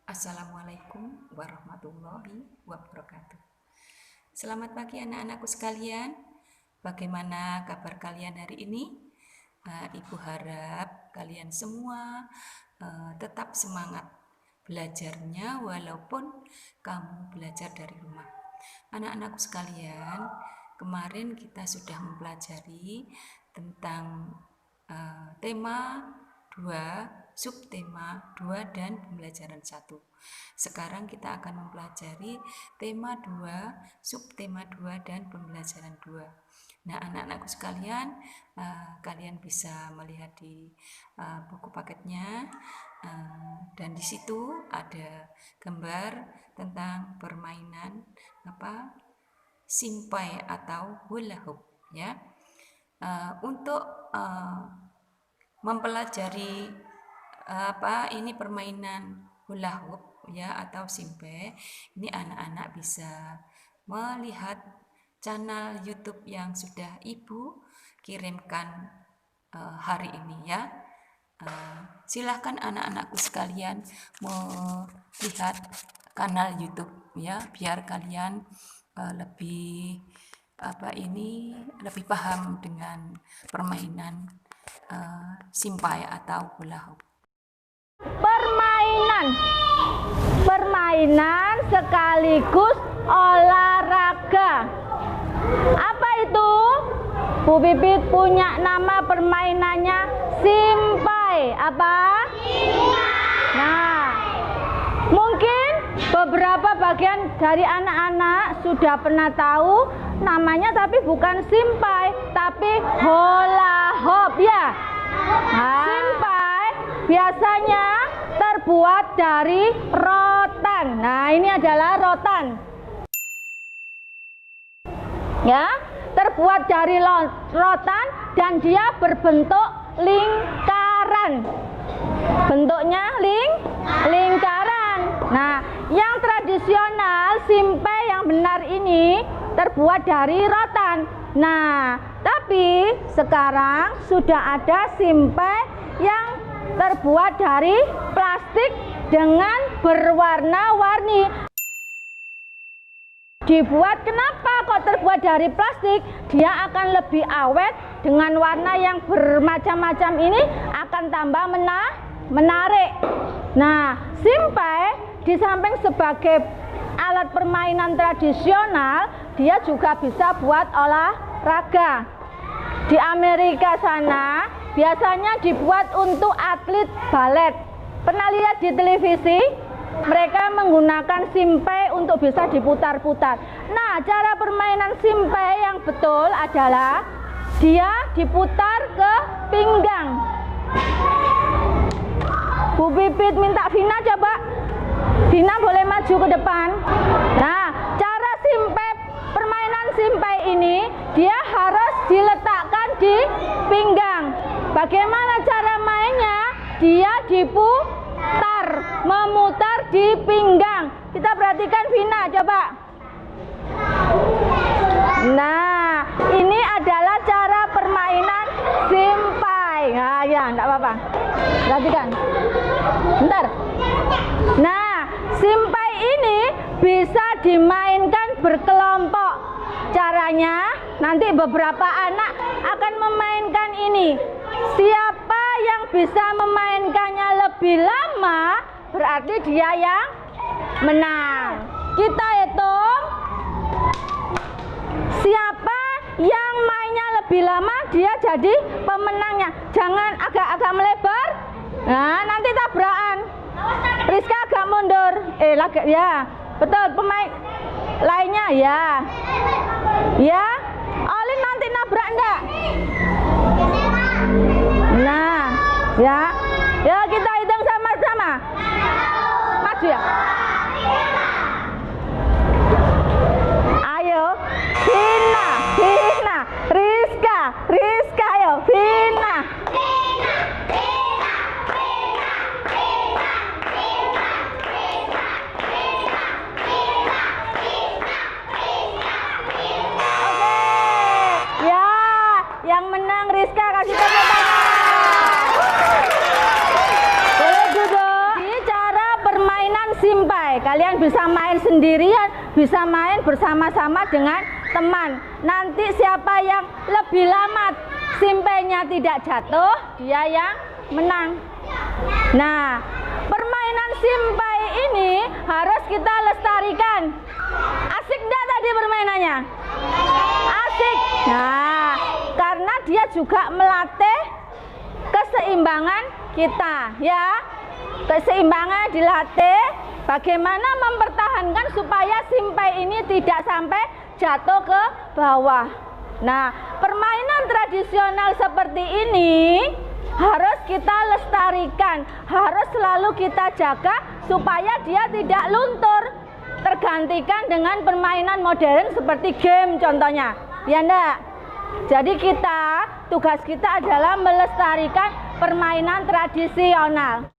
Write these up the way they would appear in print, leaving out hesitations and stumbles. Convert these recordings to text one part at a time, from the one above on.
Assalamualaikum warahmatullahi wabarakatuh. Selamat pagi anak-anakku sekalian. Bagaimana kabar kalian hari ini? Ibu harap kalian semua tetap semangat belajarnya walaupun kamu belajar dari rumah. Anak-anakku sekalian, kemarin kita sudah mempelajari tentang tema 2, subtema 2 dan pembelajaran 1. Sekarang kita akan mempelajari tema 2, subtema 2 dan pembelajaran 2. Nah, anak-anakku sekalian, kalian bisa melihat di buku paketnya, dan di situ ada gambar tentang permainan simpai atau hula hoop ya. Untuk mempelajari ini permainan hula hoop ya atau simpai, ini anak-anak bisa melihat channel YouTube yang sudah Ibu kirimkan hari ini ya. Silahkan anak-anakku sekalian melihat kanal YouTube ya, biar kalian lebih paham dengan permainan simpai atau hula hoop. Permainan sekaligus olahraga. Apa itu? Bu Bibit punya nama permainannya simpai. Apa? Nah, mungkin beberapa bagian dari anak-anak sudah pernah tahu namanya, tapi bukan simpai, tapi hula hoop ya. Simpai biasanya terbuat dari rotan. Nah, ini adalah rotan ya, terbuat dari rotan dan dia berbentuk lingkaran. Bentuknya lingkaran. Nah, yang tradisional simpai yang benar ini terbuat dari rotan. Nah, tapi sekarang sudah ada simpai yang terbuat dari plastik dengan berwarna-warni. Dibuat kenapa kok terbuat dari plastik? Dia akan lebih awet, dengan warna yang bermacam-macam ini akan tambah menarik. Nah, simpai di samping sebagai alat permainan tradisional, dia juga bisa buat olahraga. Di Amerika sana biasanya dibuat untuk atlet balet. Pernah lihat di televisi? Mereka menggunakan simpai untuk bisa diputar-putar. Nah, cara permainan simpai yang betul adalah dia diputar ke pinggang. Bu Bibit minta Vina coba. Vina boleh maju ke depan. Nah, cara permainan simpai ini dia harus diletakkan di pinggang. Bagaimana cara mainnya? Dia memutar di pinggang. Kita perhatikan Vina coba. Nah, ini adalah cara permainan simpai. Nah, ya, enggak apa-apa. Perhatikan. Bentar. Nah, simpai ini bisa dimainkan berkelompok. Caranya, nanti beberapa anak akan memainkan ini. Siapa yang bisa memainkannya lebih lama, berarti dia yang menang. Kita hitung. Siapa yang mainnya lebih lama, dia jadi pemenangnya. Jangan agak-agak melebar. Nah, nanti tabrakan. Rizka agak mundur. Ya, betul. Pemain lainnya ya. Ya, Olin nanti nabrak enggak? Nah, ya. Ya, kita hitung sama-sama. Maju ya. Ayo, Vina, Rizka, ayo, Vina. Oke, ya, yang menang Rizka, kasih tepuk tangan. Kalian bisa main sendirian, bisa main bersama-sama dengan teman. Nanti siapa yang lebih lama simpainya tidak jatuh, dia yang menang. Nah, permainan simpai ini harus kita lestarikan. Asik enggak tadi permainannya? Asik. Nah, karena dia juga melatih keseimbangan kita, ya. Keseimbangan dilatih, bagaimana mempertahankan supaya simpai ini tidak sampai jatuh ke bawah. Nah, permainan tradisional seperti ini harus kita lestarikan, harus selalu kita jaga supaya dia tidak luntur, tergantikan dengan permainan modern seperti game contohnya, ya enggak? Jadi tugas kita adalah melestarikan permainan tradisional.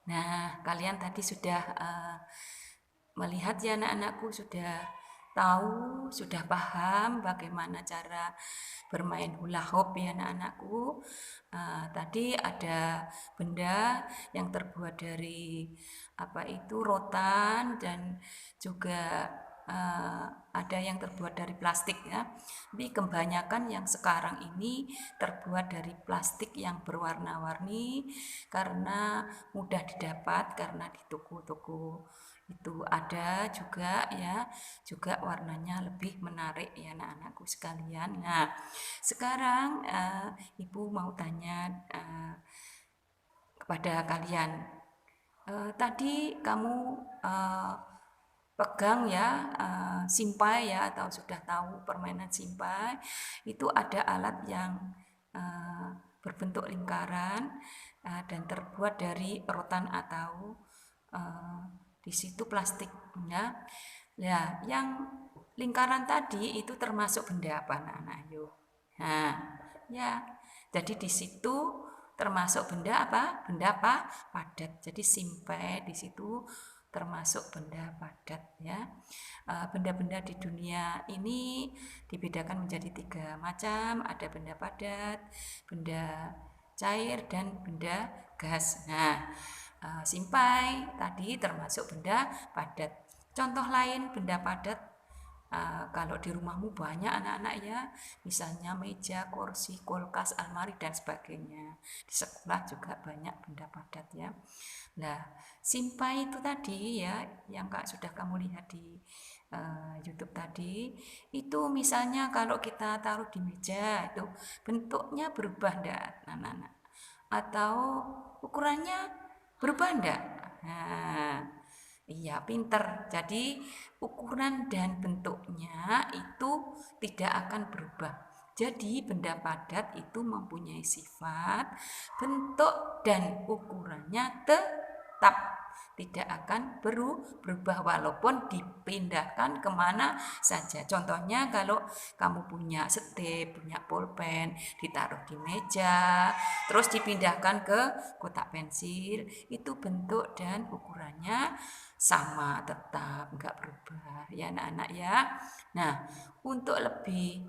Nah, kalian tadi sudah melihat ya anak-anakku, sudah tahu, sudah paham bagaimana cara bermain hula hoop ya anak-anakku. Tadi ada benda yang terbuat dari rotan, dan juga ada yang terbuat dari plastik ya. Tapi kebanyakan yang sekarang ini terbuat dari plastik yang berwarna-warni karena mudah didapat, karena di toko-toko itu ada juga ya, juga warnanya lebih menarik ya anak-anakku sekalian. Nah, sekarang Ibu mau tanya kepada kalian. Tadi kamu pegang ya simpai ya, atau sudah tahu permainan simpai itu ada alat yang berbentuk lingkaran dan terbuat dari rotan atau di situ plastik ya. Ya, yang lingkaran tadi itu termasuk benda apa anak-anak? Yuk. Nah, ya. Jadi di situ termasuk benda apa? Benda apa? Padat. Jadi simpai di situ termasuk benda padat ya. Benda-benda di dunia ini dibedakan menjadi 3 macam. Ada benda padat, benda cair, dan benda gas. Nah, simpai tadi termasuk benda padat. Contoh lain benda padat, kalau di rumahmu banyak anak-anak ya, misalnya meja, kursi, kulkas, almari, dan sebagainya. Di sekolah juga banyak benda padat ya. Nah, simpai itu tadi ya, yang sudah kamu lihat di YouTube tadi, itu misalnya kalau kita taruh di meja itu bentuknya berubah enggak anak-anak? Atau ukurannya berubah enggak? Nah, iya, pinter. Jadi ukuran dan bentuknya itu tidak akan berubah. Jadi benda padat itu mempunyai sifat, bentuk, dan ukurannya tetap tidak akan berubah walaupun dipindahkan kemana saja. Contohnya kalau kamu punya step, punya pulpen, ditaruh di meja, terus dipindahkan ke kotak pensil, itu bentuk dan ukurannya sama, tetap nggak berubah ya anak-anak ya. Nah, untuk lebih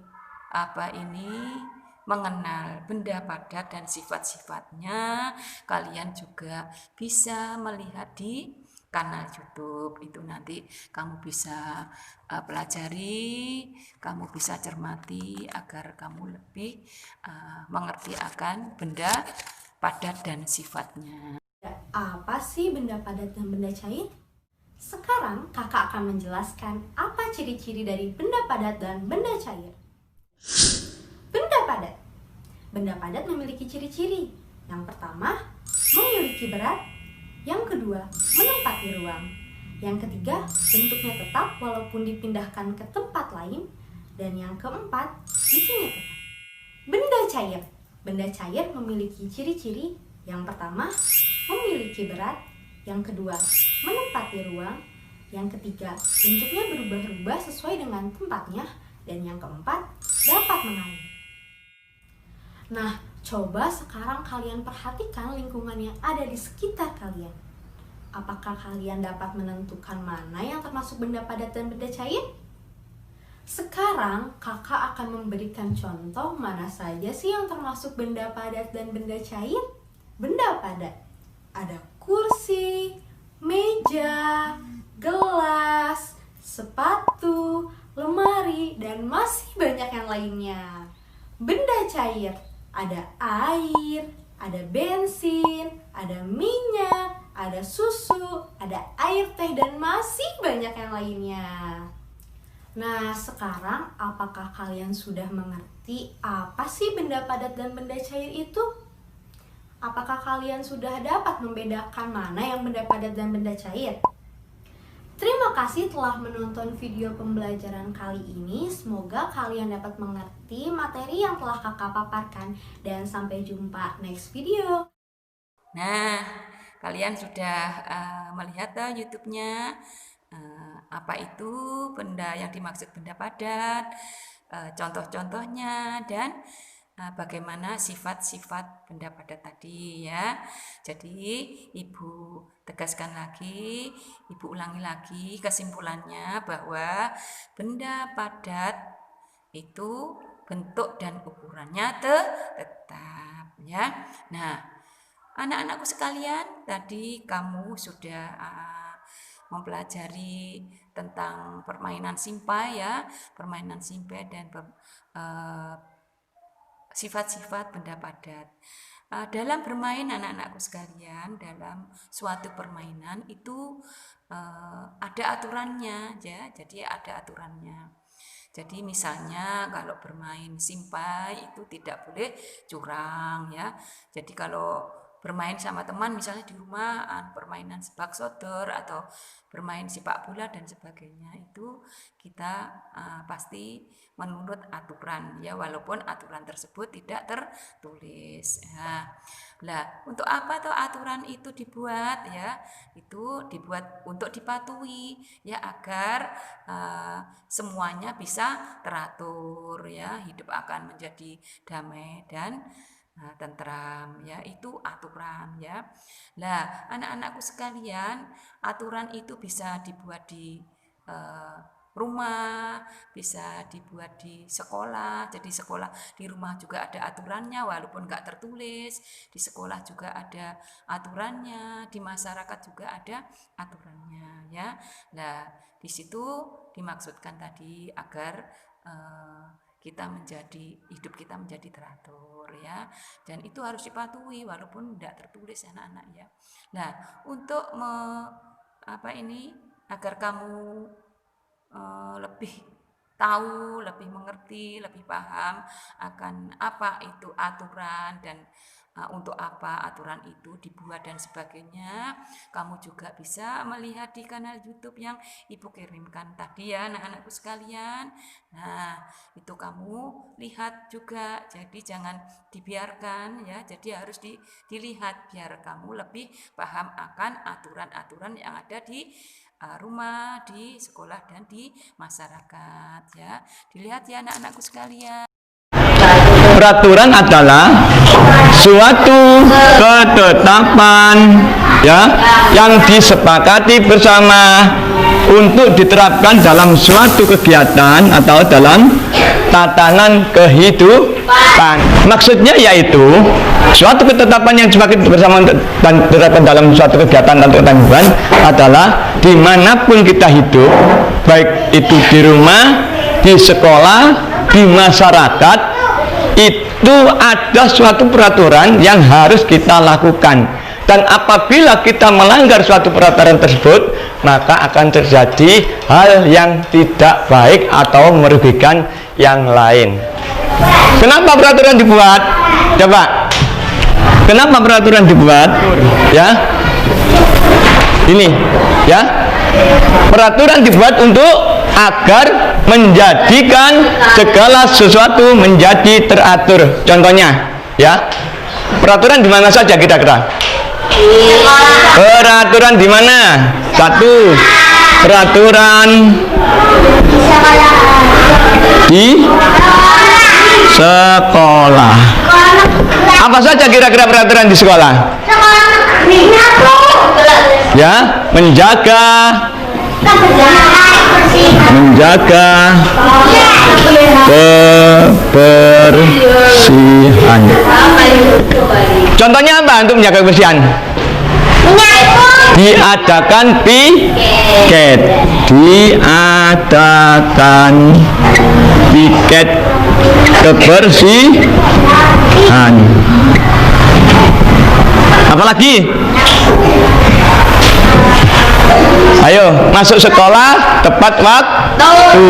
mengenal benda padat dan sifat-sifatnya, kalian juga bisa melihat di kanal YouTube. Itu nanti kamu bisa pelajari, kamu bisa cermati agar kamu lebih mengerti akan benda padat dan sifatnya. Apa sih benda padat dan benda cair? Sekarang kakak akan menjelaskan apa ciri-ciri dari benda padat dan benda cair. Benda padat. Benda padat memiliki ciri-ciri. Yang pertama, memiliki berat. Yang kedua, menempati ruang. Yang ketiga, bentuknya tetap walaupun dipindahkan ke tempat lain. Dan yang keempat, isinya tetap. Benda cair. Benda cair memiliki ciri-ciri. Yang pertama, memiliki berat. Yang kedua, menempati ruang. Yang ketiga, bentuknya berubah-ubah sesuai dengan tempatnya. Dan yang keempat, dapat mengalir. Nah, coba sekarang kalian perhatikan lingkungan yang ada di sekitar kalian. Apakah kalian dapat menentukan mana yang termasuk benda padat dan benda cair? Sekarang kakak akan memberikan contoh mana saja sih yang termasuk benda padat dan benda cair. Benda padat ada kursi, meja, gelas, sepatu, lemari, dan masih banyak yang lainnya. Benda cair, ada air, ada bensin, ada minyak, ada susu, ada air teh, dan masih banyak yang lainnya. Nah, sekarang apakah kalian sudah mengerti apa sih benda padat dan benda cair itu? Apakah kalian sudah dapat membedakan mana yang benda padat dan benda cair? Terima kasih telah menonton video pembelajaran kali ini. Semoga kalian dapat mengerti materi yang telah kakak paparkan. Dan sampai jumpa next video. Nah, kalian sudah melihat YouTube-nya. Apa itu benda yang dimaksud benda padat, contoh-contohnya, dan bagaimana sifat-sifat benda padat tadi ya. Jadi Ibu tegaskan lagi, Ibu ulangi lagi kesimpulannya bahwa benda padat itu bentuk dan ukurannya tetap ya. Nah, anak-anakku sekalian, tadi kamu sudah mempelajari tentang permainan simpai ya, permainan simpai dan sifat-sifat benda padat. Dalam bermain anak-anakku sekalian, dalam suatu permainan itu ada aturannya ya, jadi ada aturannya. Jadi misalnya kalau bermain simpai itu tidak boleh curang ya. Jadi kalau bermain sama teman misalnya di rumah, permainan sepak sodor atau bermain sepak bola dan sebagainya, itu kita pasti menurut aturan ya, walaupun aturan tersebut tidak tertulis. Nah, untuk apa tuh aturan itu dibuat ya? Itu dibuat untuk dipatuhi ya, agar semuanya bisa teratur ya, hidup akan menjadi damai dan tentram ya, itu aturan ya. Nah, anak-anakku sekalian, aturan itu bisa dibuat di rumah, bisa dibuat di sekolah. Jadi sekolah, di rumah juga ada aturannya walaupun nggak tertulis, di sekolah juga ada aturannya, di masyarakat juga ada aturannya ya. Nah, di situ dimaksudkan tadi agar hidup kita menjadi teratur ya, dan itu harus dipatuhi walaupun tidak tertulis anak-anak ya. Nah, untuk agar kamu lebih tahu, lebih mengerti, lebih paham akan apa itu aturan dan untuk apa aturan itu dibuat dan sebagainya, kamu juga bisa melihat di kanal YouTube yang Ibu kirimkan tadi ya anak-anakku sekalian. Nah, itu kamu lihat juga, jadi jangan dibiarkan ya, jadi harus dilihat biar kamu lebih paham akan aturan-aturan yang ada di rumah, di sekolah, dan di masyarakat ya. Dilihat ya anak-anakku sekalian. Peraturan adalah suatu ketetapan ya yang disepakati bersama untuk diterapkan dalam suatu kegiatan atau dalam tatanan kehidupan. Maksudnya yaitu suatu ketetapan yang disepakati bersama dan diterapkan dalam suatu kegiatan atau tatanan kehidupan adalah dimanapun kita hidup, baik itu di rumah, di sekolah, di masyarakat, itu ada suatu peraturan yang harus kita lakukan, dan apabila kita melanggar suatu peraturan tersebut, maka akan terjadi hal yang tidak baik atau merugikan yang lain. Kenapa peraturan dibuat? Coba, kenapa peraturan dibuat? Ya, ini ya, peraturan dibuat untuk agar menjadikan segala sesuatu menjadi teratur. Contohnya ya, peraturan di mana saja kira-kira? Peraturan di mana? Satu, peraturan di sekolah. Apa saja kira-kira peraturan di sekolah? Ya, menjaga kebersihan. Contohnya apa untuk menjaga kebersihan? Menyapu. Diadakan piket. Diadakan piket kebersihan. Apalagi? Ayo, masuk sekolah tepat waktu.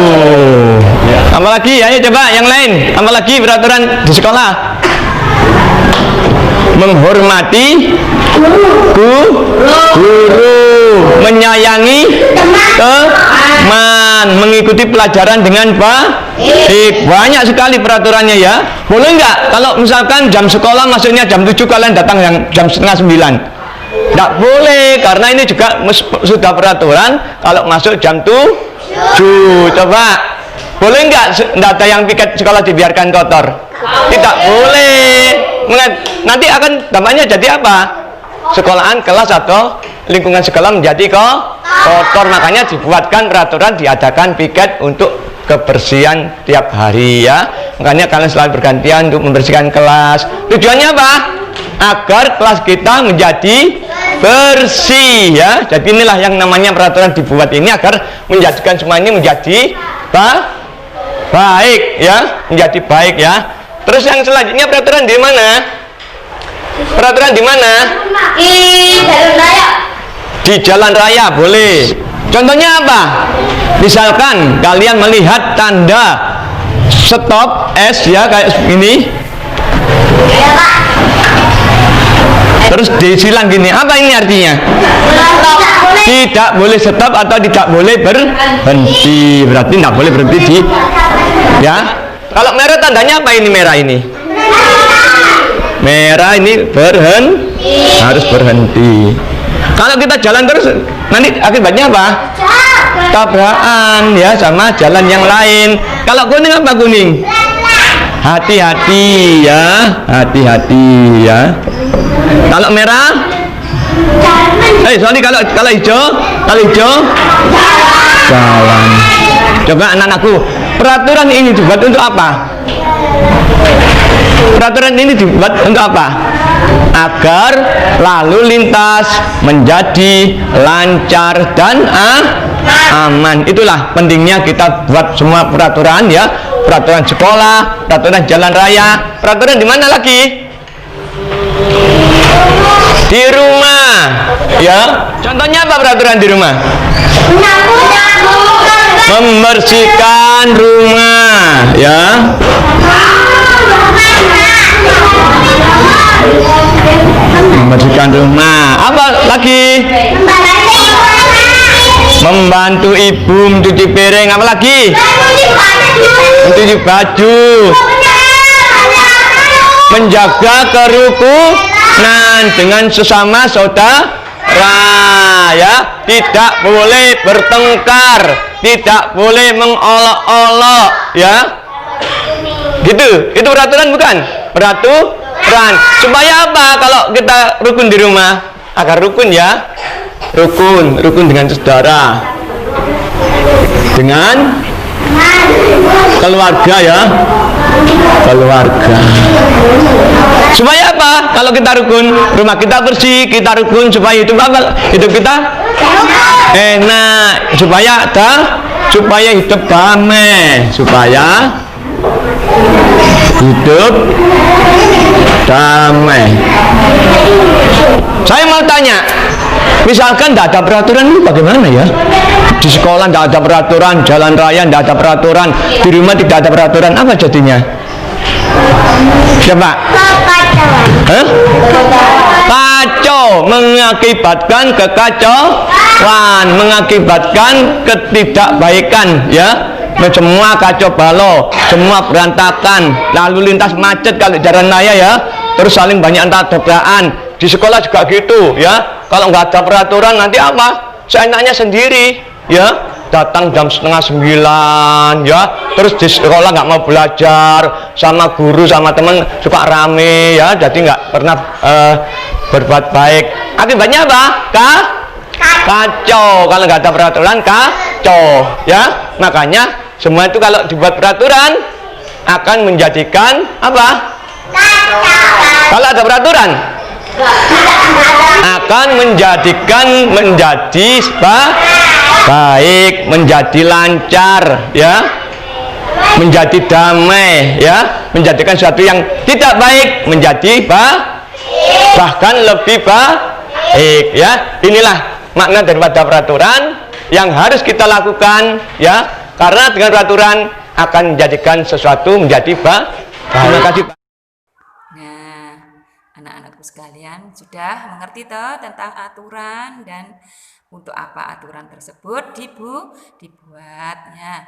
Apalagi? Ayo coba yang lain. Apalagi peraturan di sekolah? Menghormati guru, menyayangi teman, mengikuti pelajaran dengan baik. Banyak sekali peraturannya ya. Boleh nggak kalau misalkan jam sekolah masuknya jam 7 kalian datang yang jam setengah 9? Nggak boleh, karena ini juga sudah peraturan kalau masuk jam 7. Coba, boleh nggak ada yang piket sekolah dibiarkan kotor? Tidak boleh. Nanti akan dampaknya jadi apa? Sekolahan, kelas atau lingkungan sekolah menjadi kotor. Makanya dibuatkan peraturan, diadakan piket untuk kebersihan tiap hari ya. Makanya kalian selalu bergantian untuk membersihkan kelas. Tujuannya apa? Agar kelas kita menjadi bersih ya. Jadi inilah yang namanya peraturan dibuat ini agar menjadikan semua ini menjadi baik ya, menjadi baik ya. Terus yang selanjutnya peraturan di mana? Peraturan di mana? Di jalan raya. Di jalan raya boleh. Contohnya apa? Misalkan kalian melihat tanda stop S ya kayak ini. Terus disilang gini, apa ini artinya? Tidak boleh stop atau tidak boleh berhenti. Berarti tidak boleh berhenti di ya. Kalau merah tandanya apa ini merah ini? Merah ini harus berhenti. Kalau kita jalan terus nanti akibatnya apa? Tabrakan ya sama jalan yang lain. Kalau kuning apa kuning? Hati-hati ya, hati-hati ya. Kalau merah? Sorry kalau hijau jalan. Coba anak-anakku, peraturan ini dibuat untuk apa? Peraturan ini dibuat untuk apa? Agar lalu lintas menjadi lancar dan aman. Itulah pentingnya kita buat semua peraturan ya. Peraturan sekolah, peraturan jalan raya, peraturan di mana lagi? Di rumah ya. Contohnya apa peraturan di rumah? Membersihkan rumah ya. Membersihkan rumah. Apa lagi? Membantu ibu mencuci piring. Apa lagi? Mencuci baju. Menjaga kerukunan dengan sesama saudara ya. Tidak boleh bertengkar, tidak boleh mengolok-olok ya. Gitu, itu peraturan bukan? Peraturan. Supaya apa kalau kita rukun di rumah? Agar rukun ya. Rukun dengan saudara. Dengan keluarga ya. Keluarga. Supaya apa? Kalau kita rukun, rumah kita bersih, kita rukun supaya hidup kita enak, supaya hidup damai, supaya hidup damai. Saya mau tanya, misalkan tidak ada peraturan ini bagaimana ya? Di sekolah tidak ada peraturan, jalan raya tidak ada peraturan, di rumah tidak ada peraturan, apa jadinya? Coba. Kacau, mengakibatkan kekacauan, mengakibatkan ketidakbaikan ya. Semua kacau balau, semua berantakan, lalu lintas macet kalau jalan raya ya. Terus saling banyak tabrakan. Di sekolah juga gitu ya. Kalau nggak ada peraturan nanti apa? Seenaknya sendiri ya. Datang jam 8:30 ya. Terus di sekolah nggak mau belajar, sama guru sama teman suka rame ya. Jadi nggak pernah berbuat baik. Akibatnya apa? Kacau. Kalau nggak ada peraturan kacau ya. Makanya semua itu kalau dibuat peraturan akan menjadikan apa? Kacau. Kalau ada peraturan akan menjadi baik, menjadi lancar, ya, menjadi damai, ya, menjadikan sesuatu yang tidak baik menjadi bahkan lebih baik, ya. Inilah makna daripada peraturan yang harus kita lakukan, ya, karena dengan peraturan akan menjadikan sesuatu menjadi baik. Terima kasih. Nah, anak-anakku sekalian sudah mengerti toh tentang aturan dan untuk apa aturan tersebut dibuat, ya.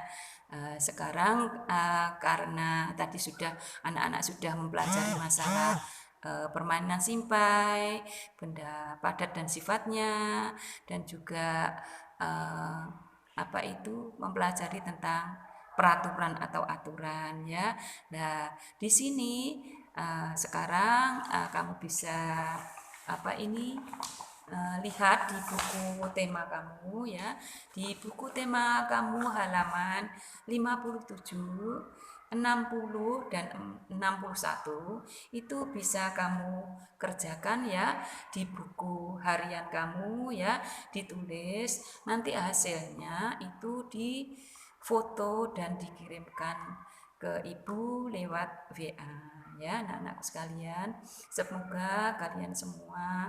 Sekarang karena tadi anak-anak sudah mempelajari masalah permainan simpai, benda padat dan sifatnya, dan juga mempelajari tentang peraturan atau aturan, ya. Nah, di sini sekarang kamu bisa lihat di buku tema kamu, ya. Di buku tema kamu halaman 57, 60 dan 61 itu bisa kamu kerjakan, ya, di buku harian kamu, ya, ditulis, nanti hasilnya itu difoto dan dikirimkan ke ibu lewat WA, ya, anak-anakku sekalian. Semoga kalian semua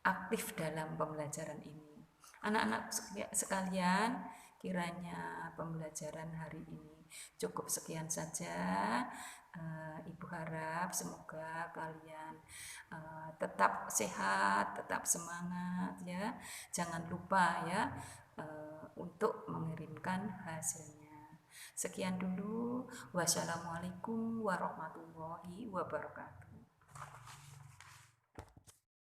aktif dalam pembelajaran ini. Anak-anak sekalian, kiranya pembelajaran hari ini cukup sekian saja. Ibu harap semoga kalian tetap sehat, tetap semangat, ya. Jangan lupa, ya, untuk mengirimkan hasilnya. Sekian dulu. Wassalamualaikum warahmatullahi wabarakatuh.